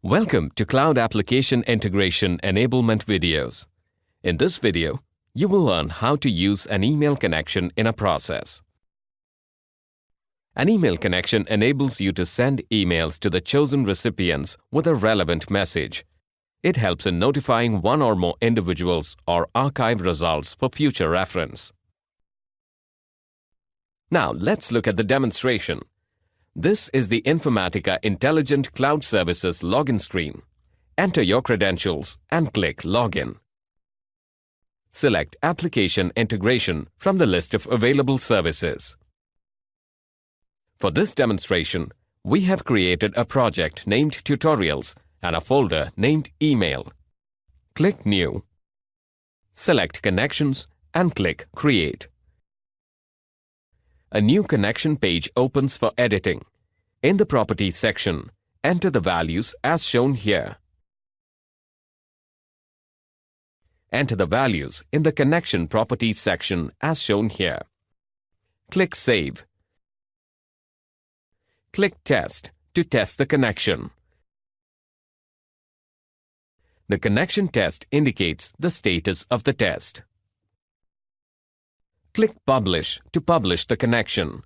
Welcome to Cloud Application Integration Enablement videos. In this video, you will learn how to use an email connection in a process. An email connection enables you to send emails to the chosen recipients with a relevant message. It helps in notifying one or more individuals or archive results for future reference. Now, let's look at the demonstration. This is the Informatica Intelligent Cloud Services login screen. Enter your credentials and click Login. Select Application Integration from the list of available services. For this demonstration, we have created a project named Tutorials and a folder named Email. Click New. Select Connections and click Create. A new connection page opens for editing. In the Properties section, enter the values as shown here. Enter the values in the Connection Properties section as shown here. Click Save. Click Test to test the connection. The connection test indicates the status of the test. Click Publish to publish the connection.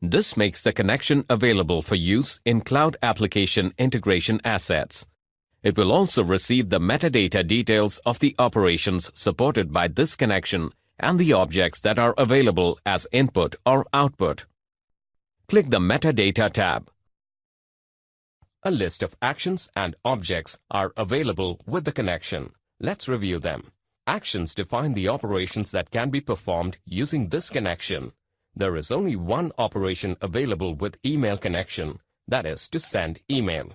This makes the connection available for use in Cloud Application Integration Assets. It will also receive the metadata details of the operations supported by this connection and the objects that are available as input or output. Click the Metadata tab. A list of actions and objects are available with the connection. Let's review them. Actions define the operations that can be performed using this connection. There is only one operation available with email connection, that is to send email.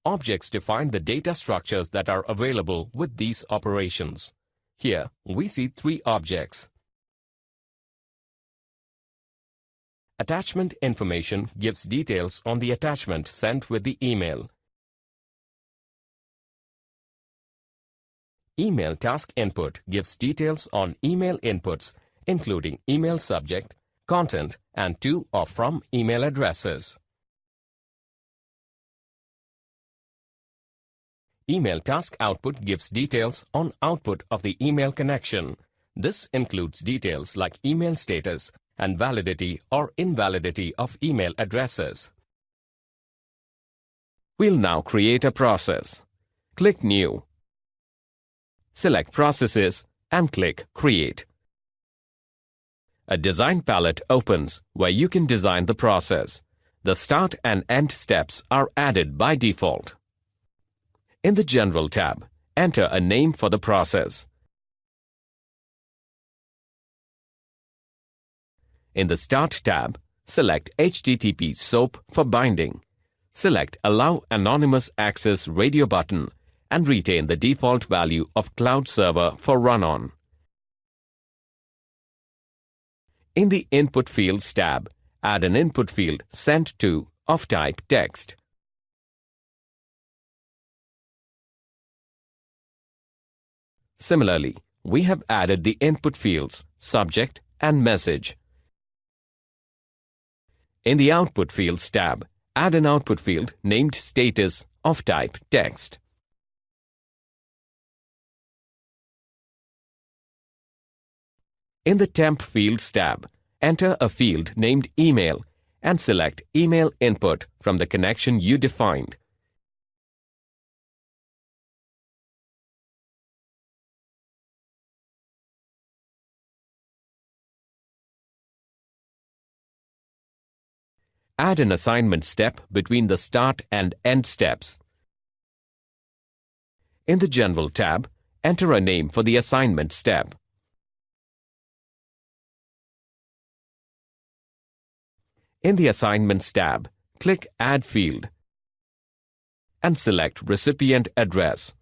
Objects define the data structures that are available with these operations. Here, we see three objects. Attachment information gives details on the attachment sent with the email. Email task input gives details on email inputs, including email subject, content, and to or from email addresses. Email task output gives details on output of the email connection. This includes details like email status and validity or invalidity of email addresses. We'll now create a process. Click New. Select Processes and click Create. A design palette opens where you can design the process. The start and end steps are added by default. In the General tab, enter a name for the process. In the Start tab, select HTTP SOAP for binding. Select Allow Anonymous Access Radio button and retain the default value of Cloud Server for run-on. In the Input Fields tab, add an input field Sent to of type text. Similarly, we have added the input fields Subject and Message. In the Output Fields tab, add an output field named Status of type text. In the Temp Fields tab, enter a field named Email and select Email Input from the connection you defined. Add an assignment step between the start and end steps. In the General tab, enter a name for the assignment step. In the Assignments tab, click Add Field and select Recipient Address.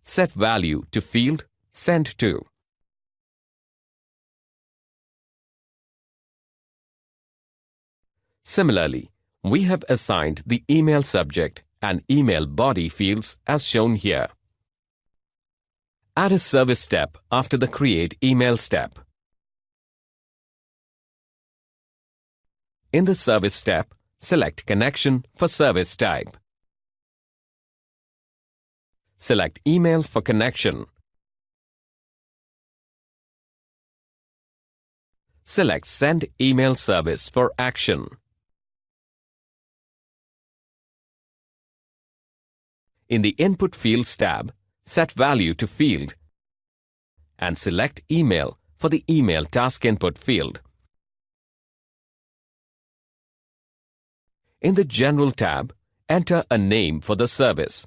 Set value to field Sent to. Similarly, we have assigned the email subject and email body fields as shown here. Add a service step after the Create Email step. In the Service step, select Connection for service type. Select Email for connection. Select Send Email Service for action. In the Input Fields tab, set value to field and select Email for the Email Task Input field. In the General tab, enter a name for the service.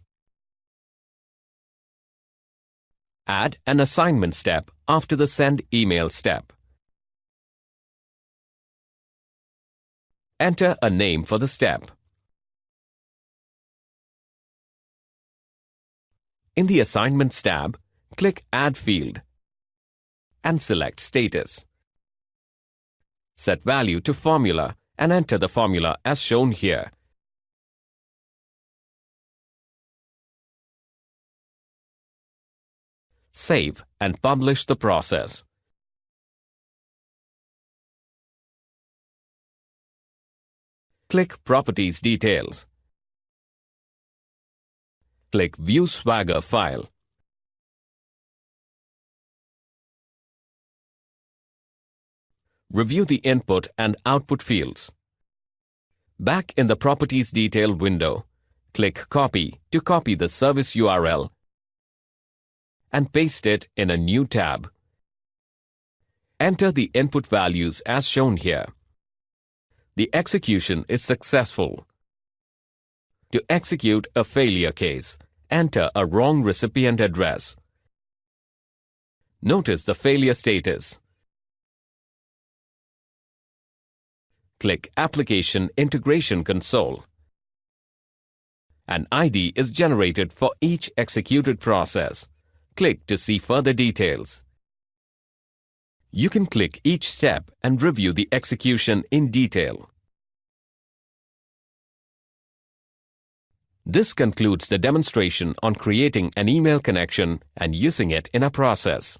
Add an assignment step after the Send Email step. Enter a name for the step. In the Assignments tab, click Add Field and select Status. Set value to Formula and enter the formula as shown here. Save and publish the process. Click Properties Details. Click View Swagger file. Review the input and output fields. Back in the Properties Detail window, click Copy to copy the service URL and paste it in a new tab. Enter the input values as shown here. The execution is successful. To execute a failure case, enter a wrong recipient address. Notice the failure status. Click Application Integration Console. An ID is generated for each executed process. Click to see further details. You can click each step and review the execution in detail. This concludes the demonstration on creating an email connection and using it in a process.